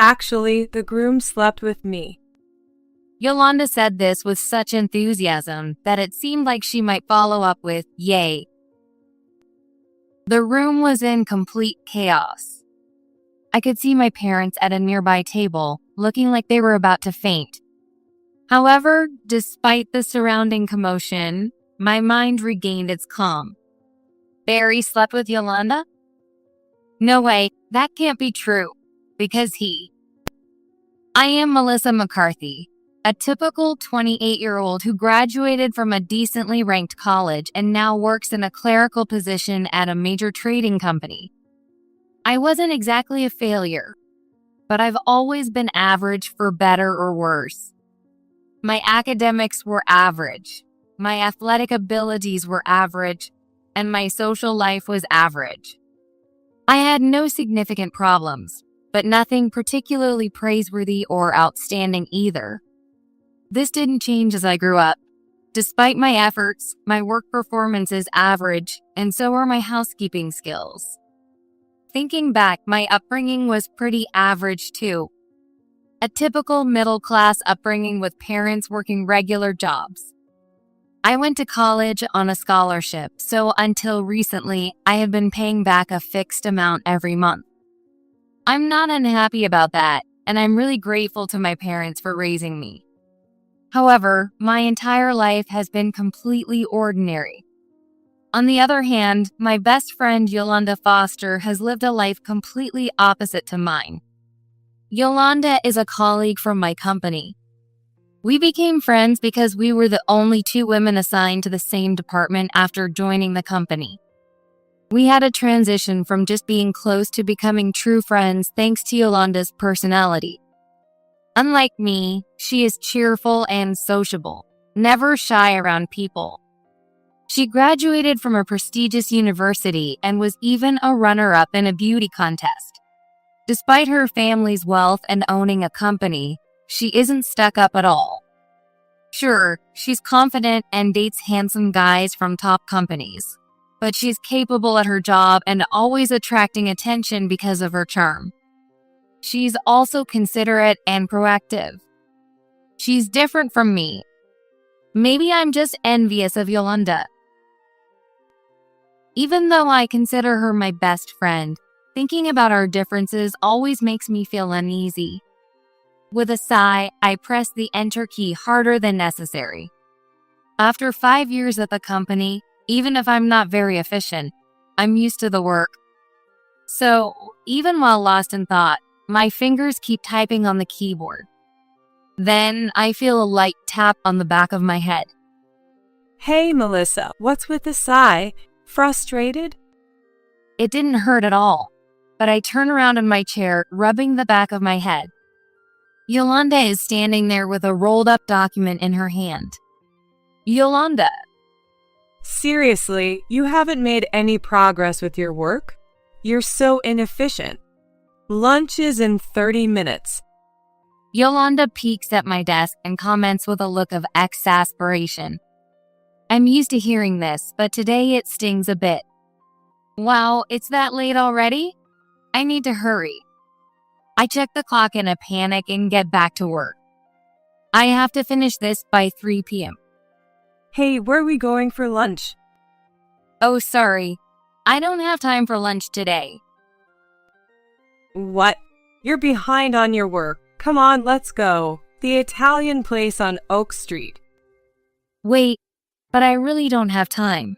Actually, the groom slept with me. Yolanda said this with such enthusiasm that it seemed like she might follow up with, "Yay." The room was in complete chaos. I could see my parents at a nearby table, looking like they were about to faint. However, despite the surrounding commotion, my mind regained its calm. Barry slept with Yolanda? No way, that can't be true, because I am Melissa McCarthy, a typical 28-year-old who graduated from a decently ranked college and now works in a clerical position at a major trading company. I wasn't exactly a failure, but I've always been average for better or worse. My academics were average, my athletic abilities were average, and my social life was average. I had no significant problems, but nothing particularly praiseworthy or outstanding either. This didn't change as I grew up. Despite my efforts, my work performance is average, and so are my housekeeping skills. Thinking back, my upbringing was pretty average too. A typical middle-class upbringing with parents working regular jobs. I went to college on a scholarship, so until recently, I have been paying back a fixed amount every month. I'm not unhappy about that, and I'm really grateful to my parents for raising me. However, my entire life has been completely ordinary. On the other hand, my best friend Yolanda Foster has lived a life completely opposite to mine. Yolanda is a colleague from my company. We became friends because we were the only two women assigned to the same department after joining the company. We had a transition from just being close to becoming true friends thanks to Yolanda's personality. Unlike me, she is cheerful and sociable, never shy around people. She graduated from a prestigious university and was even a runner-up in a beauty contest. Despite her family's wealth and owning a company, she isn't stuck up at all. Sure, she's confident and dates handsome guys from top companies, but she's capable at her job and always attracting attention because of her charm. She's also considerate and proactive. She's different from me. Maybe I'm just envious of Yolanda. Even though I consider her my best friend, thinking about our differences always makes me feel uneasy. With a sigh, I press the enter key harder than necessary. After 5 years at the company, even if I'm not very efficient, I'm used to the work. So, even while lost in thought, my fingers keep typing on the keyboard. Then, I feel a light tap on the back of my head. Hey, Melissa, what's with the sigh? Frustrated? It didn't hurt at all, but I turn around in my chair, rubbing the back of my head. Yolanda is standing there with a rolled-up document in her hand. Yolanda. Seriously, you haven't made any progress with your work? You're so inefficient. Lunch is in 30 minutes. Yolanda peeks at my desk and comments with a look of exasperation. I'm used to hearing this, but today it stings a bit. Wow, it's that late already? I need to hurry. I check the clock in a panic and get back to work. I have to finish this by 3 p.m. Hey, where are we going for lunch? Oh, sorry. I don't have time for lunch today. What? You're behind on your work. Come on, let's go. The Italian place on Oak Street. Wait, but I really don't have time.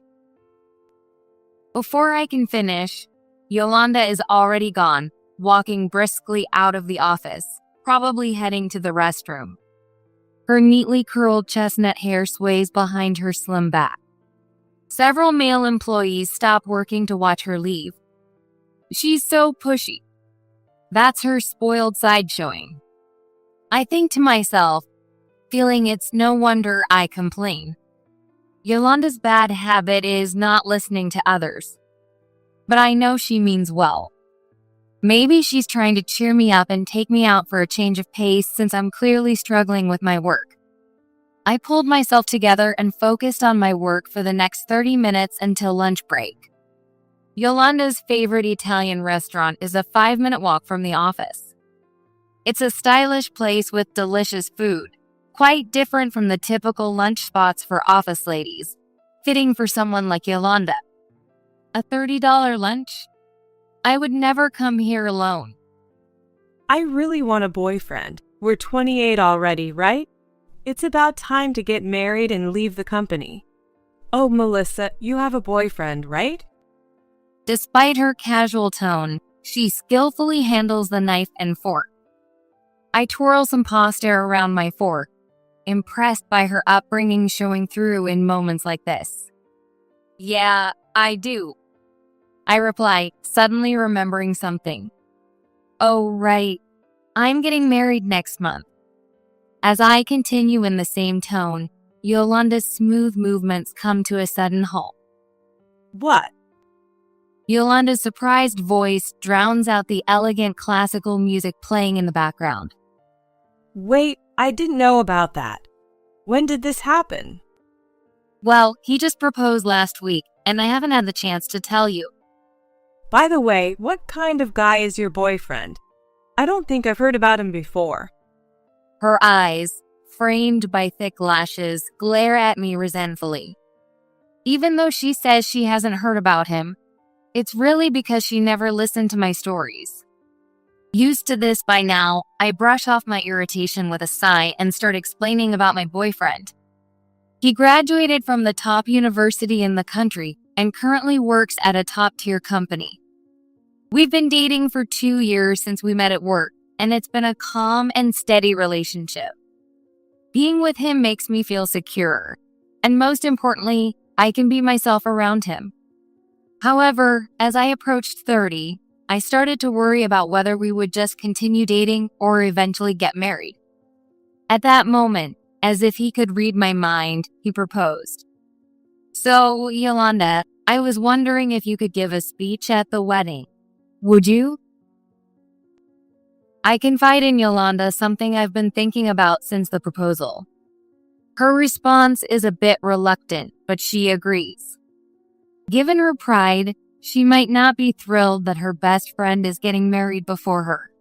Before I can finish, Yolanda is already gone, walking briskly out of the office, probably heading to the restroom. Her neatly curled chestnut hair sways behind her slim back. Several male employees stop working to watch her leave. She's so pushy. That's her spoiled side showing. I think to myself, feeling it's no wonder I complain. Yolanda's bad habit is not listening to others. But I know she means well. Maybe she's trying to cheer me up and take me out for a change of pace since I'm clearly struggling with my work. I pulled myself together and focused on my work for the next 30 minutes until lunch break. Yolanda's favorite Italian restaurant is a 5-minute walk from the office. It's a stylish place with delicious food, quite different from the typical lunch spots for office ladies, fitting for someone like Yolanda. A $30 lunch? I would never come here alone. I really want a boyfriend. We're 28 already, right? It's about time to get married and leave the company. Oh, Melissa, you have a boyfriend, right? Despite her casual tone, she skillfully handles the knife and fork. I twirl some pasta around my fork, impressed by her upbringing showing through in moments like this. Yeah, I do. I reply, suddenly remembering something. Oh, right. I'm getting married next month. As I continue in the same tone, Yolanda's smooth movements come to a sudden halt. What? Yolanda's surprised voice drowns out the elegant classical music playing in the background. Wait, I didn't know about that. When did this happen? Well, he just proposed last week, and I haven't had the chance to tell you. By the way, what kind of guy is your boyfriend? I don't think I've heard about him before. Her eyes, framed by thick lashes, glare at me resentfully. Even though she says she hasn't heard about him, it's really because she never listened to my stories. Used to this by now, I brush off my irritation with a sigh and start explaining about my boyfriend. He graduated from the top university in the country and currently works at a top-tier company. We've been dating for 2 years since we met at work, and it's been a calm and steady relationship. Being with him makes me feel secure, and most importantly, I can be myself around him. However, as I approached 30, I started to worry about whether we would just continue dating or eventually get married. At that moment, as if he could read my mind, he proposed. So, Yolanda, I was wondering if you could give a speech at the wedding. Would you? I confide in Yolanda something I've been thinking about since the proposal. Her response is a bit reluctant, but she agrees. Given her pride, she might not be thrilled that her best friend is getting married before her.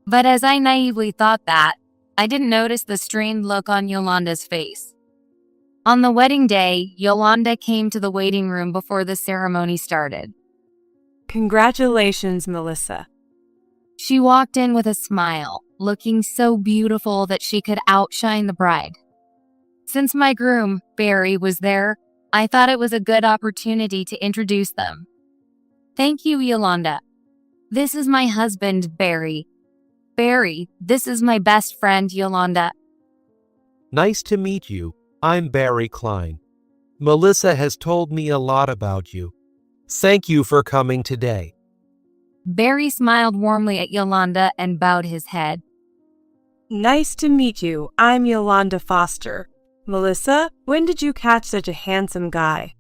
But as I naively thought that, I didn't notice the strained look on Yolanda's face. On the wedding day, Yolanda came to the waiting room before the ceremony started. Congratulations, Melissa. She walked in with a smile, looking so beautiful that she could outshine the bride. Since my groom, Barry, was there, I thought it was a good opportunity to introduce them. Thank you, Yolanda. This is my husband, Barry. Barry, this is my best friend, Yolanda. Nice to meet you. I'm Barry Klein. Melissa has told me a lot about you. Thank you for coming today. Barry smiled warmly at Yolanda and bowed his head. Nice to meet you. I'm Yolanda Foster. Melissa, when did you catch such a handsome guy?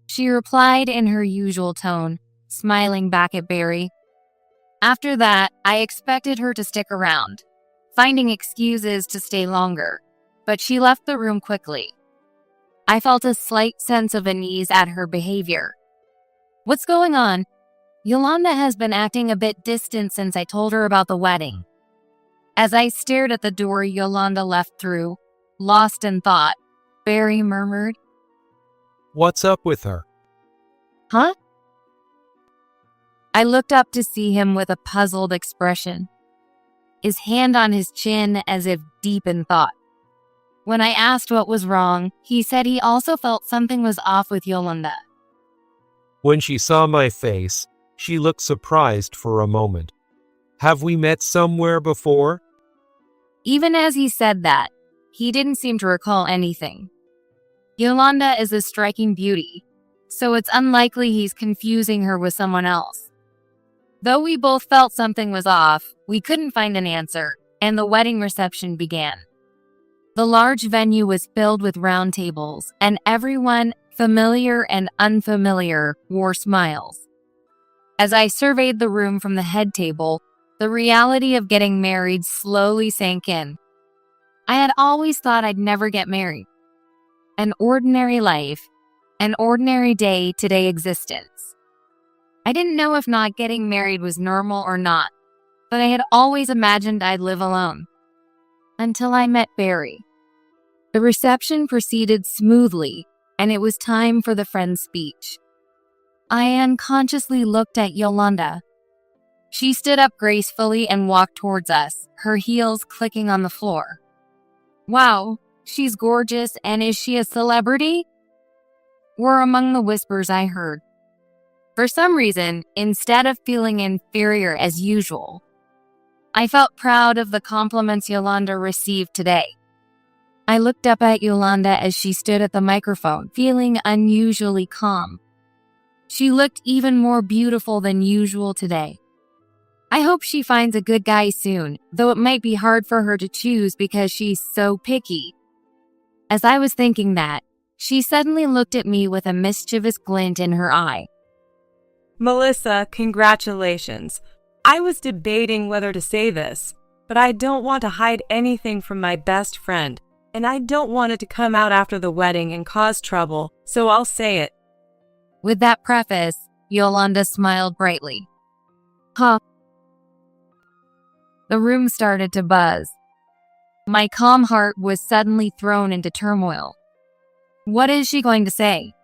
She replied in her usual tone, smiling back at Barry. After that, I expected her to stick around, finding excuses to stay longer, but she left the room quickly. I felt a slight sense of unease at her behavior. What's going on? Yolanda has been acting a bit distant since I told her about the wedding. As I stared at the door Yolanda left through, lost in thought, Barry murmured, What's up with her? Huh? I looked up to see him with a puzzled expression, his hand on his chin as if deep in thought. When I asked what was wrong, he said he also felt something was off with Yolanda. When she saw my face, she looked surprised for a moment. Have we met somewhere before? Even as he said that, he didn't seem to recall anything. Yolanda is a striking beauty, so it's unlikely he's confusing her with someone else. Though we both felt something was off, we couldn't find an answer, and the wedding reception began. The large venue was filled with round tables, and everyone, familiar and unfamiliar, wore smiles. As I surveyed the room from the head table, the reality of getting married slowly sank in. I had always thought I'd never get married. An ordinary life, an ordinary day-to-day existence. I didn't know if not getting married was normal or not, but I had always imagined I'd live alone. Until I met Barry. The reception proceeded smoothly, and it was time for the friend's speech. I unconsciously looked at Yolanda. She stood up gracefully and walked towards us, her heels clicking on the floor. Wow, she's gorgeous, and is she a celebrity? Were among the whispers I heard. For some reason, instead of feeling inferior as usual, I felt proud of the compliments Yolanda received today. I looked up at Yolanda as she stood at the microphone, feeling unusually calm. She looked even more beautiful than usual today. I hope she finds a good guy soon, though it might be hard for her to choose because she's so picky. As I was thinking that, she suddenly looked at me with a mischievous glint in her eye. Melissa, congratulations. I was debating whether to say this, but I don't want to hide anything from my best friend, and I don't want it to come out after the wedding and cause trouble, so I'll say it. With that preface, Yolanda smiled brightly. Huh. The room started to buzz. My calm heart was suddenly thrown into turmoil. What is she going to say?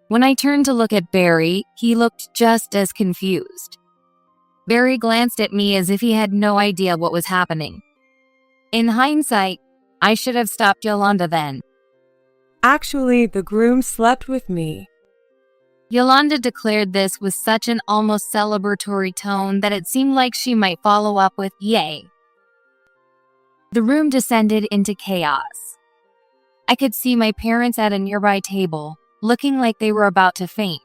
When I turned to look at Barry, he looked just as confused. Barry glanced at me as if he had no idea what was happening. In hindsight, I should have stopped Yolanda then. Actually, the groom slept with me. Yolanda declared this with such an almost celebratory tone that it seemed like she might follow up with yay. The room descended into chaos. I could see my parents at a nearby table, looking like they were about to faint.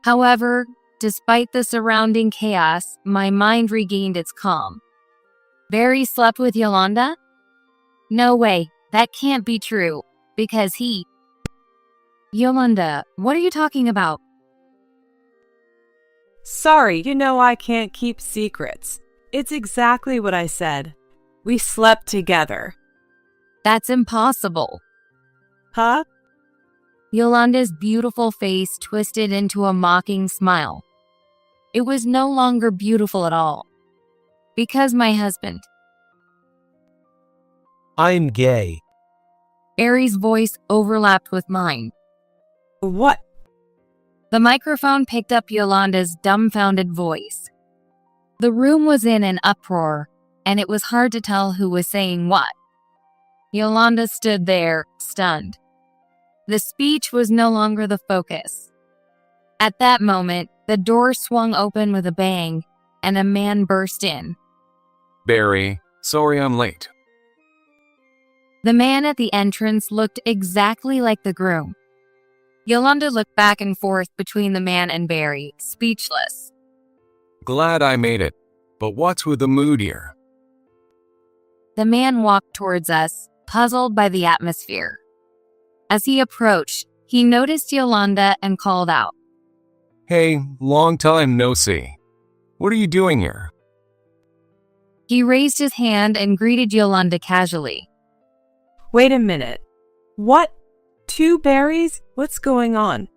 However, despite the surrounding chaos, my mind regained its calm. Barry slept with Yolanda? No way, that can't be true, because he... Yolanda, what are you talking about? Sorry, I can't keep secrets. It's exactly what I said. We slept together. That's impossible. Huh? Yolanda's beautiful face twisted into a mocking smile. It was no longer beautiful at all. Because my husband. I'm gay. Barry's voice overlapped with mine. What? The microphone picked up Yolanda's dumbfounded voice. The room was in an uproar, and it was hard to tell who was saying what. Yolanda stood there, stunned. The speech was no longer the focus. At that moment, the door swung open with a bang, and a man burst in. Barry, sorry I'm late. The man at the entrance looked exactly like the groom. Yolanda looked back and forth between the man and Barry, speechless. Glad I made it, but what's with the mood here? The man walked towards us, puzzled by the atmosphere. As he approached, he noticed Yolanda and called out. Hey, long time no see. What are you doing here? He raised his hand and greeted Yolanda casually. Wait a minute. What? 2 berries? What's going on?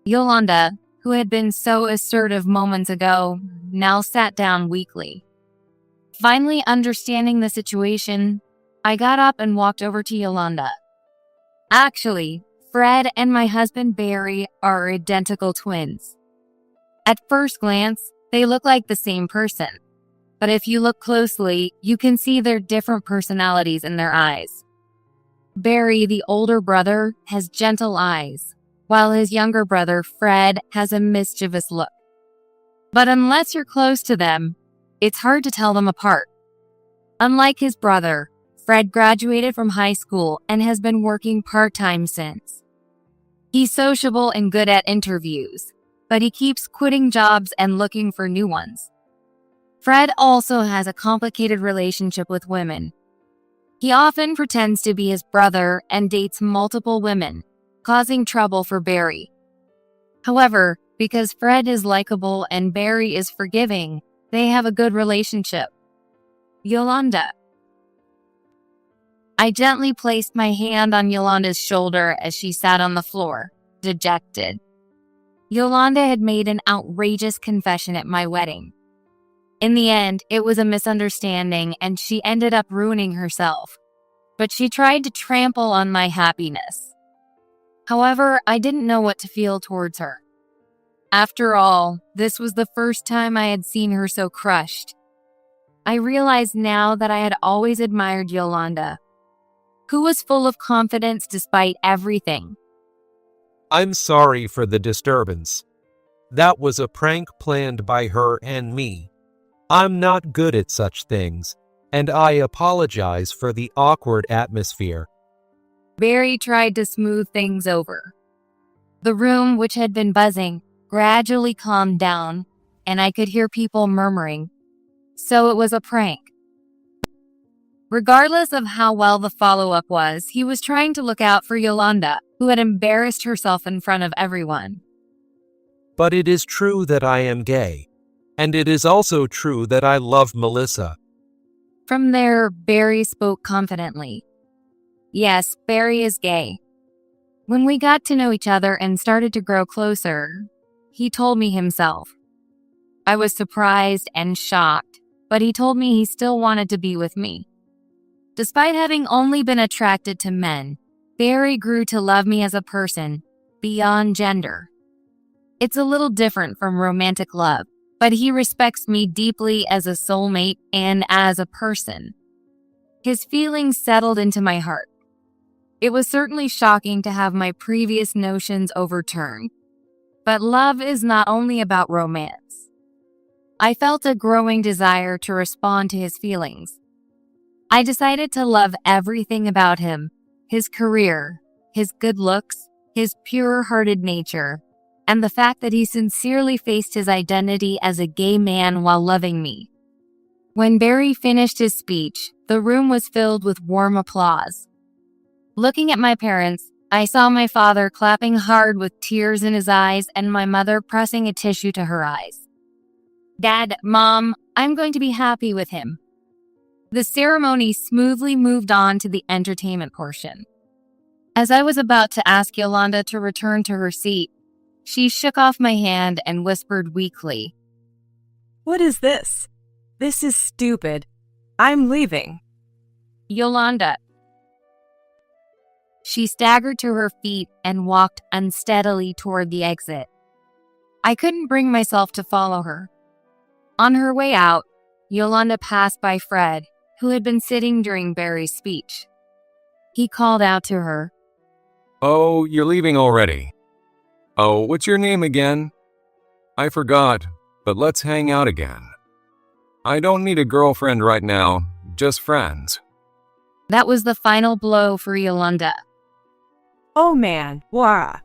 Yolanda, who had been so assertive moments ago, now sat down weakly. Finally understanding the situation, I got up and walked over to Yolanda. Actually, Fred and my husband Barry are identical twins. At first glance, they look like the same person. But if you look closely, you can see their different personalities in their eyes. Barry, the older brother, has gentle eyes, while his younger brother, Fred, has a mischievous look. But unless you're close to them, it's hard to tell them apart. Unlike his brother, Fred graduated from high school and has been working part-time since. He's sociable and good at interviews, but he keeps quitting jobs and looking for new ones. Fred also has a complicated relationship with women. He often pretends to be his brother and dates multiple women, causing trouble for Barry. However, because Fred is likable and Barry is forgiving, they have a good relationship. Yolanda. I gently placed my hand on Yolanda's shoulder as she sat on the floor, dejected. Yolanda had made an outrageous confession at my wedding. In the end, it was a misunderstanding and she ended up ruining herself. But she tried to trample on my happiness. However, I didn't know what to feel towards her. After all, this was the first time I had seen her so crushed. I realized now that I had always admired Yolanda, who was full of confidence despite everything. I'm sorry for the disturbance. That was a prank planned by her and me. I'm not good at such things, and I apologize for the awkward atmosphere. Barry tried to smooth things over. The room, which had been buzzing, gradually calmed down, and I could hear people murmuring. So it was a prank. Regardless of how well the follow-up was, he was trying to look out for Yolanda, who had embarrassed herself in front of everyone. But it is true that I am gay, and it is also true that I love Melissa. From there, Barry spoke confidently. Yes, Barry is gay. When we got to know each other and started to grow closer, he told me himself. I was surprised and shocked, but he told me he still wanted to be with me. Despite having only been attracted to men, Barry grew to love me as a person, beyond gender. It's a little different from romantic love, but he respects me deeply as a soulmate and as a person. His feelings settled into my heart. It was certainly shocking to have my previous notions overturned. But love is not only about romance. I felt a growing desire to respond to his feelings. I decided to love everything about him, his career, his good looks, his pure-hearted nature, and the fact that he sincerely faced his identity as a gay man while loving me. When Barry finished his speech, the room was filled with warm applause. Looking at my parents, I saw my father clapping hard with tears in his eyes and my mother pressing a tissue to her eyes. Dad, Mom, I'm going to be happy with him. The ceremony smoothly moved on to the entertainment portion. As I was about to ask Yolanda to return to her seat, she shook off my hand and whispered weakly, What is this? This is stupid. I'm leaving. Yolanda. She staggered to her feet and walked unsteadily toward the exit. I couldn't bring myself to follow her. On her way out, Yolanda passed by Fred, who had been sitting during Barry's speech. He called out to her, Oh, you're leaving already. Oh, what's your name again? I forgot, but let's hang out again. I don't need a girlfriend right now, just friends. That was the final blow for Yolanda. Oh man, Wara.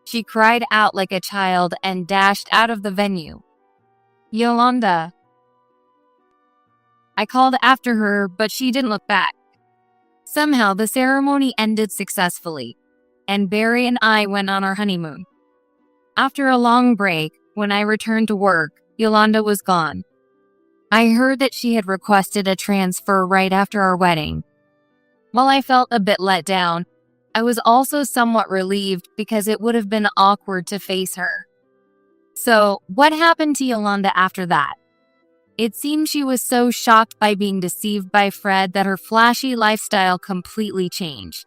She cried out like a child and dashed out of the venue. Yolanda. I called after her, but she didn't look back. Somehow, the ceremony ended successfully, and Barry and I went on our honeymoon. After a long break, when I returned to work, Yolanda was gone. I heard that she had requested a transfer right after our wedding. While I felt a bit let down, I was also somewhat relieved because it would have been awkward to face her. So, what happened to Yolanda after that? It seemed she was so shocked by being deceived by Fred that her flashy lifestyle completely changed.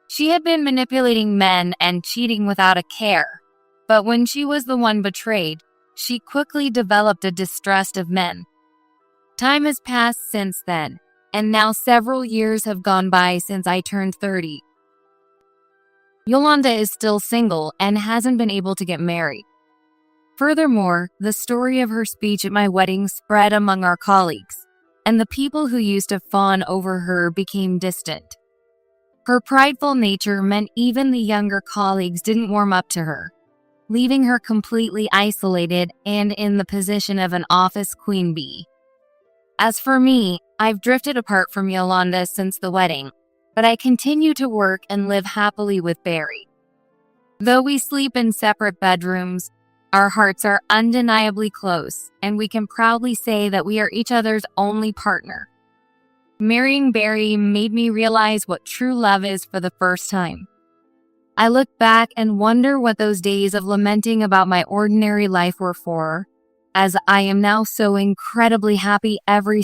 She had been manipulating men and cheating without a care, but when she was the one betrayed, she quickly developed a distrust of men. Time has passed since then, and now several years have gone by since I turned 30. Yolanda is still single and hasn't been able to get married. Furthermore, the story of her speech at my wedding spread among our colleagues, and the people who used to fawn over her became distant. Her prideful nature meant even the younger colleagues didn't warm up to her, leaving her completely isolated and in the position of an office queen bee. As for me, I've drifted apart from Yolanda since the wedding, but I continue to work and live happily with Barry. Though we sleep in separate bedrooms, our hearts are undeniably close, and we can proudly say that we are each other's only partner. Marrying Barry made me realize what true love is for the first time. I look back and wonder what those days of lamenting about my ordinary life were for, as I am now so incredibly happy every single